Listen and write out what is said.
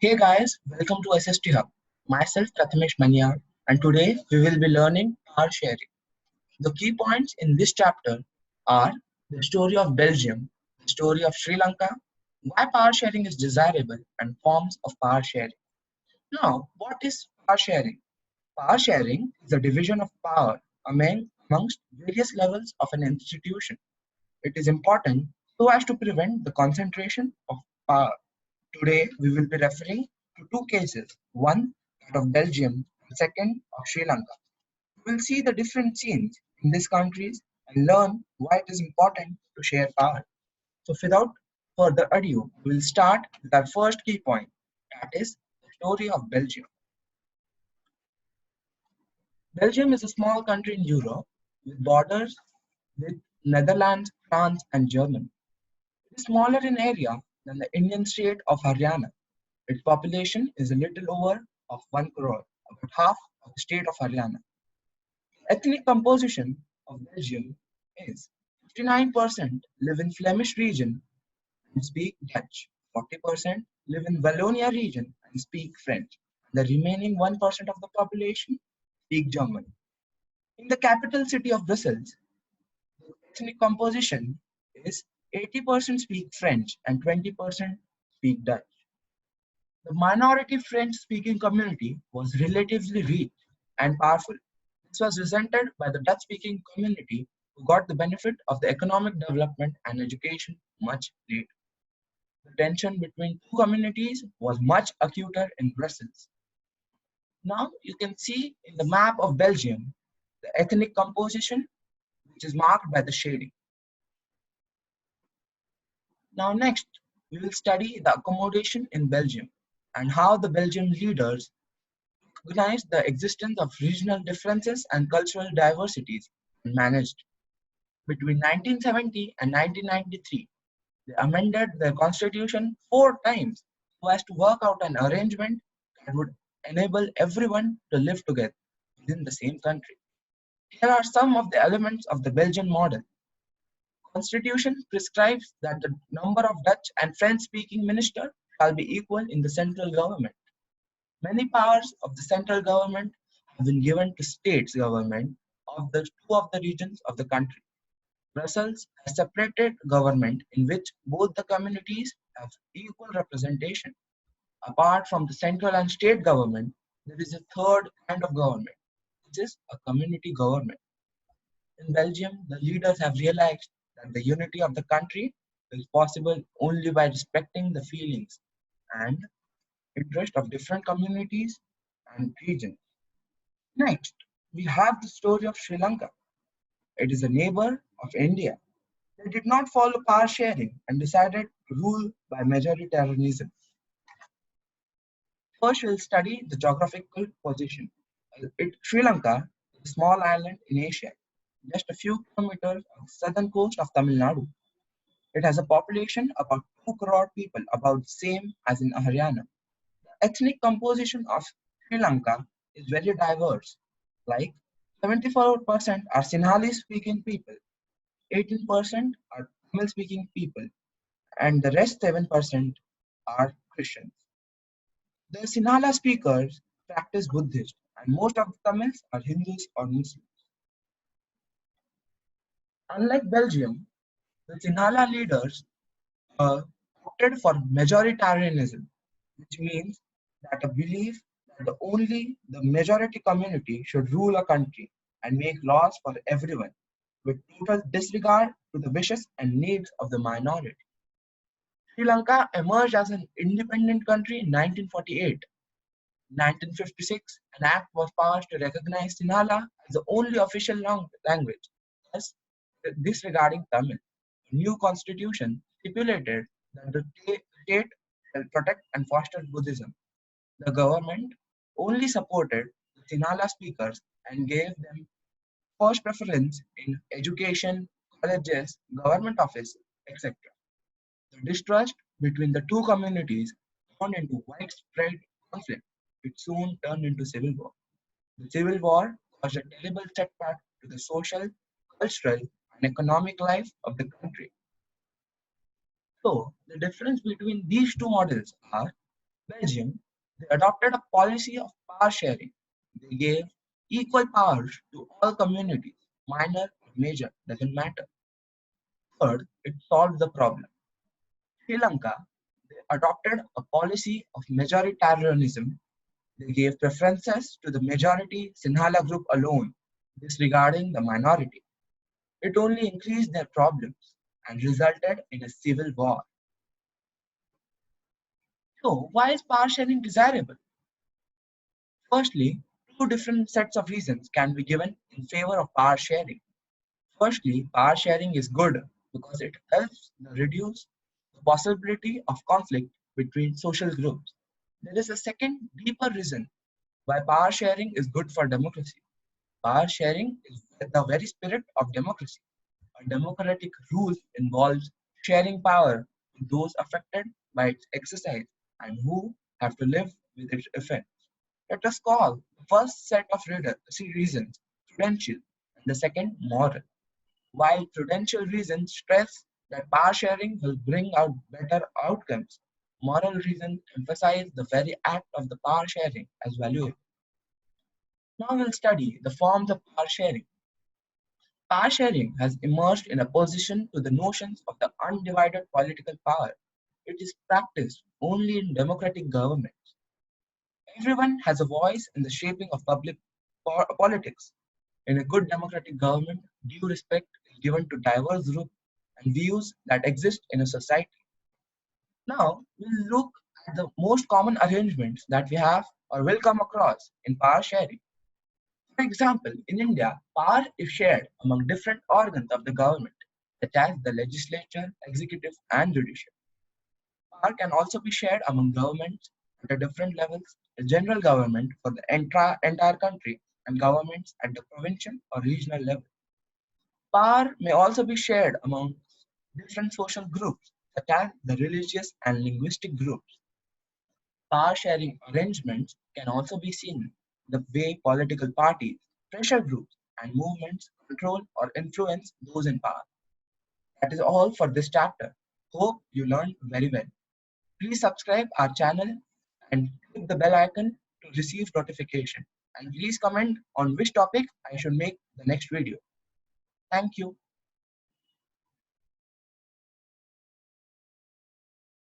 Hey guys, welcome to SST Hub. Myself Prathamesh Manyar, and today we will be learning power sharing. The key points in this chapter are the story of Belgium, the story of Sri Lanka, why power sharing is desirable, and forms of power sharing. Now, what is power sharing? Power sharing is the division of power amongst various levels of an institution. It is important so as to prevent the concentration of power. Today, we will be referring to two cases, one that of Belgium and second of Sri Lanka. We will see the different scenes in these countries and learn why it is important to share power. So without further ado, we will start with our first key point, that is the story of Belgium. Belgium is a small country in Europe with borders with Netherlands, France and Germany. It is smaller in area than the Indian state of Haryana. Its population is a little over of 1 crore, about half of the state of Haryana. Ethnic composition of Belgium is 59% live in Flemish region and speak Dutch, 40% live in Wallonia region and speak French. The remaining 1% of the population speak German. In the capital city of Brussels, the ethnic composition is 80% speak French and 20% speak Dutch. The minority French-speaking community was relatively rich and powerful. This was resented by the Dutch-speaking community who got the benefit of the economic development and education much later. The tension between two communities was much acuter in Brussels. Now you can see in the map of Belgium the ethnic composition which is marked by the shading. Now next we will study the accommodation in Belgium and how the Belgian leaders recognized the existence of regional differences and cultural diversities and managed. Between 1970 and 1993, they amended their constitution 4 times so as to work out an arrangement that would enable everyone to live together within the same country. Here are some of the elements of the Belgian model. Constitution prescribes that the number of Dutch and French-speaking ministers shall be equal in the central government. Many powers of the central government have been given to states government of the two of the regions of the country. Brussels has separated government in which both the communities have equal representation. Apart from the central and state government, there is a third kind of government, which is a community government. In Belgium, the leaders have realized that the unity of the country is possible only by respecting the feelings and interest of different communities and regions. Next, we have the story of Sri Lanka. It is a neighbor of India. They did not follow power sharing and decided to rule by majoritarianism. First, we'll study the geographical position. Sri Lanka is a small island in Asia, just a few kilometers on the southern coast of Tamil Nadu. It has a population about 2 crore people, about the same as in Haryana. The ethnic composition of Sri Lanka is very diverse. Like 74% are Sinhalese speaking people, 18% are Tamil speaking people, and the rest 7% are Christians. The Sinhala speakers practice Buddhist, and most of the Tamils are Hindus or Muslims. Unlike Belgium, the Sinhala leaders opted for majoritarianism, which means that a belief that only the majority community should rule a country and make laws for everyone, with total disregard to the wishes and needs of the minority. Sri Lanka emerged as an independent country in 1948. In 1956, an act was passed to recognize Sinhala as the only official language, thus disregarding Tamil. The new constitution stipulated that the state shall protect and foster Buddhism. The government only supported the Sinhala speakers and gave them first preference in education, colleges, government office, etc. The distrust between the two communities turned into widespread conflict, which soon turned into civil war. The civil war caused a terrible setback to the social, cultural, and economic life of the country. So, the difference between these two models are Belgium, they adopted a policy of power sharing. They gave equal powers to all communities, minor or major, doesn't matter. Third, it solved the problem. Sri Lanka, they adopted a policy of majoritarianism. They gave preferences to the majority Sinhala group alone, disregarding the minority. It only increased their problems and resulted in a civil war. So, why is power sharing desirable? Firstly, two different sets of reasons can be given in favor of power sharing. Firstly, power sharing is good because it helps reduce the possibility of conflict between social groups. There is a second, deeper reason why power sharing is good for democracy. Power sharing is the very spirit of democracy. A democratic rule involves sharing power with those affected by its exercise and who have to live with its effects. Let us call the first set of reasons prudential and the second moral. While prudential reasons stress that power sharing will bring out better outcomes, moral reasons emphasize the very act of the power sharing as valuable. Now we'll study the forms of power sharing. Power sharing has emerged in opposition to the notions of the undivided political power. It is practiced only in democratic governments. Everyone has a voice in the shaping of public politics. In a good democratic government, due respect is given to diverse groups and views that exist in a society. Now, we'll look at the most common arrangements that we have or will come across in power sharing. For example, in India, power is shared among different organs of the government, such as the legislature, executive, and judicial. Power can also be shared among governments at the different levels, the general government for the entire country, and governments at the provincial or regional level. Power may also be shared among different social groups, such as the religious and linguistic groups. Power sharing arrangements can also be seen the way political parties, pressure groups, and movements control or influence those in power. That is all for this chapter. Hope you learned very well. Please subscribe our channel and click the bell icon to receive notification. And please comment on which topic I should make the next video. Thank you.